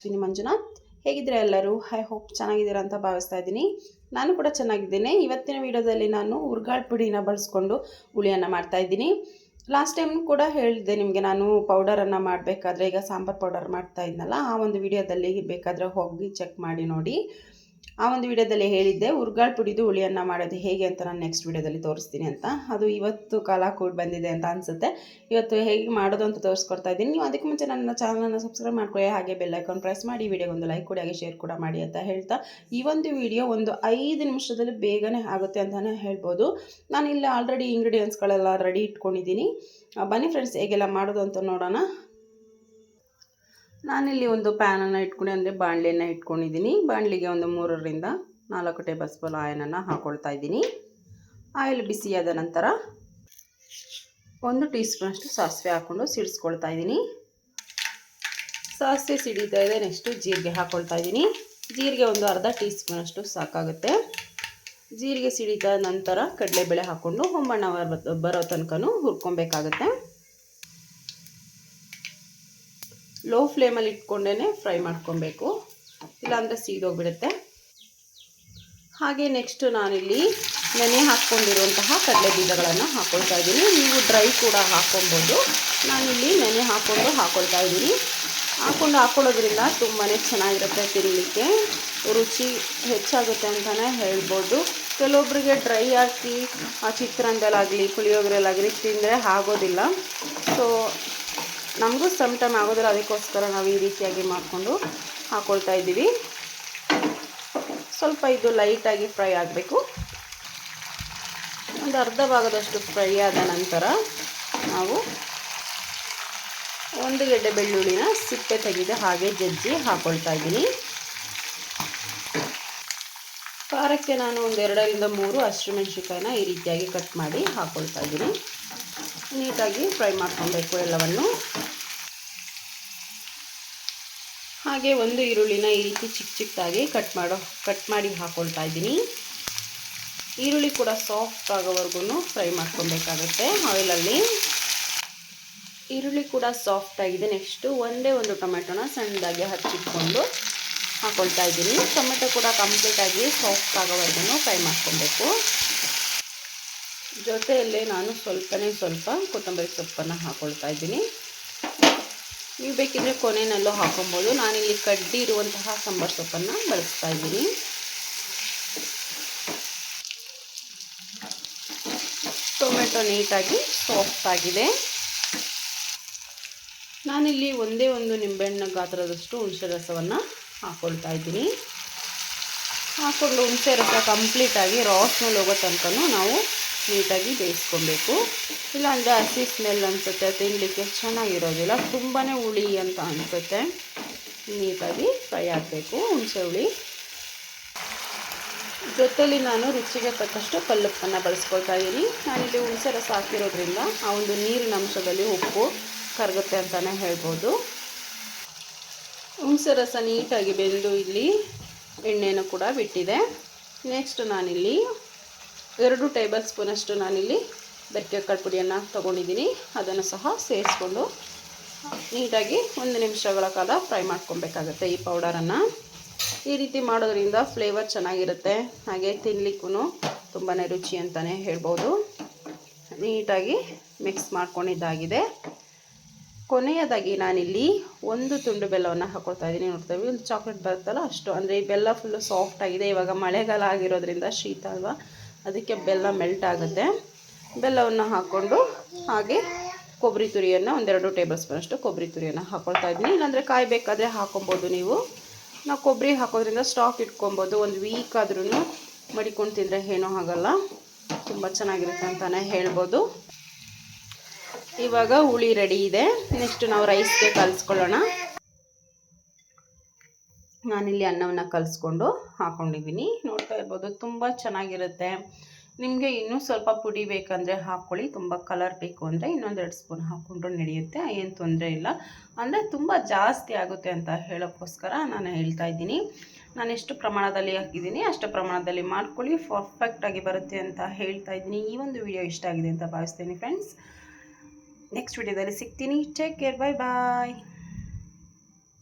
ಅಶ್ವಿನಿ ಮಂಜುನಾಥ್. ಹೇಗಿದ್ದೀರಾ ಎಲ್ಲರೂ? I hope ಚೆನ್ನಾಗಿದ್ದೀರಾ ಅಂತ ಭಾವಿಸ್ತಾ ಇದ್ದೀನಿ. ನಾನು ಕೂಡ ಚೆನ್ನಾಗಿದ್ದೇನೆ. ಇವತ್ತಿನ ವಿಡಿಯೋದಲ್ಲಿ ನಾನು ಹುರ್ಗಾಳ ಪುಡಿನ ಬಳಸ್ಕೊಂಡು ಹುಳಿಯನ್ನು ಮಾಡ್ತಾ ಇದ್ದೀನಿ. ಲಾಸ್ಟ್ ಟೈಮ್ ಕೂಡ ಹೇಳಿದ್ದೆ ನಿಮಗೆ, ನಾನು ಪೌಡರನ್ನು ಮಾಡಬೇಕಾದ್ರೆ, ಈಗ ಸಾಂಬಾರು ಪೌಡರ್ ಮಾಡ್ತಾ ಇದ್ನಲ್ಲ, ಆ ಒಂದು ವಿಡಿಯೋದಲ್ಲಿ ಬೇಕಾದರೆ ಹೋಗಿ ಚೆಕ್ ಮಾಡಿ ನೋಡಿ. ಆ ಒಂದು ವಿಡಿಯೋದಲ್ಲಿ ಹೇಳಿದ್ದೆ ಹುರ್ಗಾಳ ಪುಡಿದು ಹುಳಿಯನ್ನು ಮಾಡೋದು ಹೇಗೆ ಅಂತ ನಾನು ನೆಕ್ಸ್ಟ್ ವಿಡಿಯೋದಲ್ಲಿ ತೋರಿಸ್ತೀನಿ ಅಂತ. ಅದು ಇವತ್ತು ಕಾಲ ಕೂಡ ಬಂದಿದೆ ಅಂತ ಅನಿಸುತ್ತೆ. ಇವತ್ತು ಹೇಗೆ ಮಾಡೋದು ಅಂತ ತೋರಿಸ್ಕೊಡ್ತಾ ಇದ್ದೀನಿ. ನೀವು ಅದಕ್ಕೆ ಮುಂಚೆ ನನ್ನ ಚಾನಲನ್ನು ಸಬ್ಸ್ಕ್ರೈಬ್ ಮಾಡ್ಕೊಳ್ಳಿ, ಹಾಗೆ ಬೆಲ್ ಐಕಾನ್ ಪ್ರೆಸ್ ಮಾಡಿ, ವಿಡಿಯೋಗೊಂದು ಲೈಕ್ ಕೊಡಿ, ಹಾಗೆ ಶೇರ್ ಕೂಡ ಮಾಡಿ ಅಂತ ಹೇಳ್ತಾ, ಈ ಒಂದು ವಿಡಿಯೋ ಒಂದು 5 ನಿಮಿಷದಲ್ಲಿ ಬೇಗನೆ ಆಗುತ್ತೆ ಅಂತಲೇ ಹೇಳ್ಬೋದು. ನಾನು ಇಲ್ಲಿ ಆಲ್ರೆಡಿ ಇಂಗ್ರೀಡಿಯೆಂಟ್ಸ್ಗಳೆಲ್ಲ ರೆಡಿ ಇಟ್ಕೊಂಡಿದ್ದೀನಿ. ಬನ್ನಿ ಫ್ರೆಂಡ್ಸ್, ಹೇಗೆಲ್ಲ ಮಾಡೋದು ಅಂತ ನೋಡೋಣ. ನಾನಿಲ್ಲಿ ಒಂದು ಪ್ಯಾನನ್ನು ಇಟ್ಕೊಂಡು, ಅಂದರೆ ಬಾಣಲೆಯನ್ನು ಇಟ್ಕೊಂಡಿದ್ದೀನಿ. ಬಾಣಲಿಗೆ ಒಂದು 3 ರಿಂದ 4 ಟೇಬಲ್ ಸ್ಪೂನ್ ಆಯಿಲನ್ನು ಹಾಕ್ಕೊಳ್ತಾ ಇದ್ದೀನಿ. ಆಯಿಲ್ ಬಿಸಿಯಾದ ನಂತರ 1 ಟೀ ಸ್ಪೂನಷ್ಟು ಸಾಸಿವೆ ಹಾಕ್ಕೊಂಡು ಸಿಡಿಸ್ಕೊಳ್ತಾ ಇದ್ದೀನಿ. ಸಾಸಿವೆ ಸಿಡಿತಾ ಇದೆ. ನೆಕ್ಸ್ಟು ಜೀರಿಗೆ ಹಾಕ್ಕೊಳ್ತಾ ಇದ್ದೀನಿ. ಜೀರಿಗೆ ಒಂದು ಅರ್ಧ ಟೀ ಸ್ಪೂನಷ್ಟು ಸಾಕಾಗುತ್ತೆ. ಜೀರಿಗೆ ಸಿಡಿದ ನಂತರ ಕಡಲೆಬೇಳೆ ಹಾಕ್ಕೊಂಡು ಹೊಂಬಣ್ಣ ಬರೋ ತನಕನೂ ಹುರ್ಕೊಬೇಕಾಗತ್ತೆ. ಲೋ ಫ್ಲೇಮಲ್ಲಿ ಇಟ್ಕೊಂಡೇ ಫ್ರೈ ಮಾಡ್ಕೊಬೇಕು, ಇಲ್ಲಾಂದರೆ ಸೀದೋಗ್ಬಿಡುತ್ತೆ. ಹಾಗೆ ನೆಕ್ಸ್ಟ್ ನಾನಿಲ್ಲಿ ನೆನೆ ಹಾಕ್ಕೊಂಡಿರುವಂತಹ ಕಡಲೆ ಬೀಜಗಳನ್ನು ಹಾಕ್ಕೊಳ್ತಾ ಇದ್ದೀನಿ. ನೀವು ಡ್ರೈ ಕೂಡ ಹಾಕ್ಕೊಬೋದು. ನಾನಿಲ್ಲಿ ನೆನೆ ಹಾಕ್ಕೊಳ್ತಾ ಇದ್ದೀನಿ. ಹಾಕ್ಕೊಳ್ಳೋದ್ರಿಂದ ತುಂಬಾ ಚೆನ್ನಾಗಿರುತ್ತೆ, ತಿನ್ನಲಿಕ್ಕೆ ರುಚಿ ಹೆಚ್ಚಾಗುತ್ತೆ ಅಂತಲೇ ಹೇಳ್ಬೋದು. ಕೆಲವೊಬ್ಬರಿಗೆ ಡ್ರೈ ಹಾಕಿ ಚಿತ್ರಾನ್ನದಲ್ಲಾಗಲಿ ಪುಳಿಯೋಗರೆಲ್ಲಾಗಲಿ ತಿಂದರೆ ಆಗೋದಿಲ್ಲ. ಸೊ ನಮಗೂ ಸಮ್ ಟೈಮ್ ಆಗೋದಿಲ್ಲ, ಅದಕ್ಕೋಸ್ಕರ ನಾವು ಈ ರೀತಿಯಾಗಿ ಮಾಡಿಕೊಂಡು ಹಾಕ್ಕೊಳ್ತಾ ಇದ್ದೀವಿ. ಸ್ವಲ್ಪ ಇದು ಲೈಟಾಗಿ ಫ್ರೈ ಆಗಬೇಕು. ಒಂದು ಅರ್ಧ ಭಾಗದಷ್ಟು ಫ್ರೈ ಆದ ನಂತರ ನಾವು 1 ಗೆಡ್ಡೆ ಬೆಳ್ಳುಳ್ಳಿನ ಸಿಪ್ಪೆ ತೆಗೆದು ಹಾಗೆ ಜಜ್ಜಿ ಹಾಕ್ಕೊಳ್ತಾ ಇದ್ದೀನಿ. ಖಾರಕ್ಕೆ ನಾನು ಒಂದು 2 ರಿಂದ 3 ಹಸಿಮೆಣಸಿನಕಾಯಿನ ಈ ರೀತಿಯಾಗಿ ಕಟ್ ಮಾಡಿ ಹಾಕ್ಕೊಳ್ತಾ ಇದ್ದೀನಿ. ನೀಟಾಗಿ ಫ್ರೈ ಮಾಡ್ಕೊಬೇಕು ಎಲ್ಲವನ್ನು. ಹಾಗೆ 1 ಈರುಳ್ಳಿನ ಈ ರೀತಿ ಚಿಕ್ಕದಾಗಿ ಕಟ್ ಮಾಡಿ ಹಾಕ್ಕೊಳ್ತಾ ಇದ್ದೀನಿ. ಈರುಳ್ಳಿ ಕೂಡ ಸಾಫ್ಟ್ ಆಗೋವರೆಗೂ ಫ್ರೈ ಮಾಡ್ಕೊಬೇಕಾಗುತ್ತೆ ಆಯಿಲಲ್ಲಿ. ಈರುಳ್ಳಿ ಕೂಡ ಸಾಫ್ಟ್ ಆಗಿದೆ. ನೆಕ್ಸ್ಟು ಒಂದೇ ಒಂದು ಟೊಮೆಟೊನ ಸಣ್ಣದಾಗಿ ಹಚ್ಚಿಟ್ಕೊಂಡು ಹಾಕ್ಕೊಳ್ತಾ ಇದ್ದೀನಿ. ಟೊಮೆಟೊ ಕೂಡ ಕಂಪ್ಲೀಟಾಗಿ ಸಾಫ್ಟ್ ಆಗೋವರೆಗೂ ಫ್ರೈ ಮಾಡ್ಕೊಬೇಕು. ಜೊತೆಯಲ್ಲೇ ನಾನು ಸ್ವಲ್ಪ ಕೊತ್ತಂಬರಿ ಸೊಪ್ಪನ್ನು ಹಾಕ್ಕೊಳ್ತಾ ಇದ್ದೀನಿ. ನೀವು ಬೇಕಿದ್ರೆ ಕೊನೆಯಲ್ಲೂ ಹಾಕೊಬೋದು. ನಾನಿಲ್ಲಿ ಕಡ್ಡಿ ಇರುವಂತಹ ಸಾಂಬಾರು ಸೊಪ್ಪನ್ನು ಬಳಸ್ತಾ ಇದ್ದೀನಿ. ಟೊಮೆಟೊ ನೀಟಾಗಿ ಸಾಫ್ಟ್ ಆಗಿದೆ. ನಾನಿಲ್ಲಿ ಒಂದೇ ಒಂದು ನಿಂಬೆಹಣ್ಣು ಗಾತ್ರದಷ್ಟು ಹುಣಸೆ ರಸವನ್ನು ಹಾಕ್ಕೊಳ್ತಾ ಇದ್ದೀನಿ. ಹಾಕ್ಕೊಂಡು ಹುಣಸೆ ರಸ ಕಂಪ್ಲೀಟಾಗಿ ರಾ ಸ್ಮೆಲ್ ಹೋಗೋ ತನಕ ನಾವು ನೀಟಾಗಿ ಬೇಯಿಸ್ಕೊಬೇಕು. ಇಲ್ಲಾಂದರೆ ಹಸಿ ಸ್ಮೆಲ್ ಅನಿಸುತ್ತೆ, ತಿನ್ನಲಿಕ್ಕೆ ಚೆನ್ನಾಗಿರೋದಿಲ್ಲ, ತುಂಬಾ ಹುಳಿ ಅಂತ ಅನಿಸುತ್ತೆ. ನೀಟಾಗಿ ಫ್ರೈ ಆಗಬೇಕು ಹುಣಸೆ ಹುಳಿ. ಜೊತೆಯಲ್ಲಿ ನಾನು ರುಚಿಗೆ ತಕ್ಕಷ್ಟು ಕಲ್ಲುಪ್ಪನ್ನು ಬಳಸ್ಕೊಳ್ತಾ ಇದ್ದೀನಿ. ನಾನಿಲ್ಲಿ ಹುಣಸೆ ರಸ ಹಾಕಿರೋದ್ರಿಂದ ಆ ಒಂದು ನೀರಿನ ಅಂಶದಲ್ಲಿ ಉಪ್ಪು ಕರಗುತ್ತೆ ಅಂತಲೇ ಹೇಳ್ಬೋದು. ಹುಣಸೆ ರಸ ನೀಟಾಗಿ ಬೆಂದು ಇಲ್ಲಿ ಎಣ್ಣೆನೂ ಕೂಡ ಬಿಟ್ಟಿದೆ. ನೆಕ್ಸ್ಟ್ ನಾನಿಲ್ಲಿ 2 ಟೇಬಲ್ ಸ್ಪೂನಷ್ಟು ನಾನಿಲ್ಲಿ ಬೆರಕೆಕಾಳು ಪುಡಿಯನ್ನು ತೊಗೊಂಡಿದ್ದೀನಿ. ಅದನ್ನು ಸಹ ಸೇರಿಸ್ಕೊಂಡು ನೀಟಾಗಿ 1 ನಿಮಿಷಗಳ ಕಾಲ ಫ್ರೈ ಮಾಡ್ಕೊಬೇಕಾಗತ್ತೆ ಈ ಪೌಡರನ್ನು. ಈ ರೀತಿ ಮಾಡೋದ್ರಿಂದ ಫ್ಲೇವರ್ ಚೆನ್ನಾಗಿರುತ್ತೆ, ಹಾಗೆ ತಿನ್ನಲಿಕ್ಕೂ ತುಂಬಾ ರುಚಿ ಅಂತಲೇ ಹೇಳ್ಬೋದು. ನೀಟಾಗಿ ಮಿಕ್ಸ್ ಮಾಡ್ಕೊಂಡಿದ್ದಾಗಿದೆ. ಕೊನೆಯದಾಗಿ ನಾನಿಲ್ಲಿ 1 ತುಂಡು ಬೆಲ್ಲವನ್ನು ಹಾಕ್ಕೊಳ್ತಾ ಇದ್ದೀನಿ. ನೋಡ್ತೇವೆ, ಒಂದು ಚಾಕ್ಲೇಟ್ ಬರುತ್ತಲ್ಲ ಅಷ್ಟು, ಅಂದರೆ ಈ ಬೆಲ್ಲ ಫುಲ್ಲು ಸಾಫ್ಟ್ ಆಗಿದೆ. ಇವಾಗ ಮಳೆಗಾಲ ಆಗಿರೋದ್ರಿಂದ ಶೀತ ಅಲ್ವಾ, ಅದಕ್ಕೆ ಬೆಲ್ಲ ಮೆಲ್ಟ್ ಆಗುತ್ತೆ. ಬೆಲ್ಲವನ್ನು ಹಾಕ್ಕೊಂಡು ಹಾಗೆ ಕೊಬ್ಬರಿ ತುರಿಯನ್ನು 1-2 ಟೇಬಲ್ ಸ್ಪೂನಷ್ಟು ಕೊಬ್ಬರಿ ತುರಿಯನ್ನು ಹಾಕ್ಕೊಳ್ತಾ ಇದ್ದೀನಿ. ಇಲ್ಲಾಂದರೆ ಕಾಯಿ ಬೇಕಾದರೆ ಹಾಕ್ಕೊಬೋದು ನೀವು. ನಾವು ಕೊಬ್ಬರಿ ಹಾಕೋದ್ರಿಂದ ಸ್ಟಾಕ್ ಇಟ್ಕೊಬೋದು. ಒಂದು ವೀಕ್ ಆದ್ರೂ ಮಡಿಕೊಂಡು ತಿಂದರೆ ಏನೂ ಆಗಲ್ಲ, ತುಂಬ ಚೆನ್ನಾಗಿರುತ್ತೆ ಅಂತಲೇ ಹೇಳ್ಬೋದು. ಇವಾಗ ಹುಳಿ ರೆಡಿ ಇದೆ. ನೆಕ್ಸ್ಟ್ ನಾವು ರೈಸ್ಗೆ ಕಲಿಸ್ಕೊಳ್ಳೋಣ. ನಾನಿಲ್ಲಿ ಅನ್ನವನ್ನು ಕಲಿಸ್ಕೊಂಡು ಹಾಕ್ಕೊಂಡಿದ್ದೀನಿ. ನೋಡ್ತಾ ಇರ್ಬೋದು, ತುಂಬ ಚೆನ್ನಾಗಿರುತ್ತೆ. ನಿಮಗೆ ಇನ್ನೂ ಸ್ವಲ್ಪ ಪುಡಿ ಬೇಕಂದರೆ ಹಾಕ್ಕೊಳ್ಳಿ. ತುಂಬ ಕಲರ್ ಬೇಕು ಅಂದರೆ ಇನ್ನೊಂದು 2 ಸ್ಪೂನ್ ಹಾಕ್ಕೊಂಡ್ರೂ ನಡೆಯುತ್ತೆ, ಏನು ತೊಂದರೆ ಇಲ್ಲ. ಅಂದರೆ ತುಂಬ ಜಾಸ್ತಿ ಆಗುತ್ತೆ ಅಂತ ಹೇಳೋಕ್ಕೋಸ್ಕರ ನಾನು ಹೇಳ್ತಾ ಇದ್ದೀನಿ. ನಾನು ಎಷ್ಟು ಪ್ರಮಾಣದಲ್ಲಿ ಹಾಕಿದ್ದೀನಿ ಅಷ್ಟು ಪ್ರಮಾಣದಲ್ಲಿ ಮಾಡ್ಕೊಳ್ಳಿ, ಪರ್ಫೆಕ್ಟಾಗಿ ಬರುತ್ತೆ ಅಂತ ಹೇಳ್ತಾ ಇದ್ದೀನಿ. ಈ ಒಂದು ವಿಡಿಯೋ ಇಷ್ಟ ಆಗಿದೆ ಅಂತ ಭಾವಿಸ್ತೀನಿ ಫ್ರೆಂಡ್ಸ್. ನೆಕ್ಸ್ಟ್ ವಿಡಿಯೋದಲ್ಲಿ ಸಿಗ್ತೀನಿ. ಟೇಕ್ ಕೇರ್, ಬಾಯ್ ಬಾಯ್.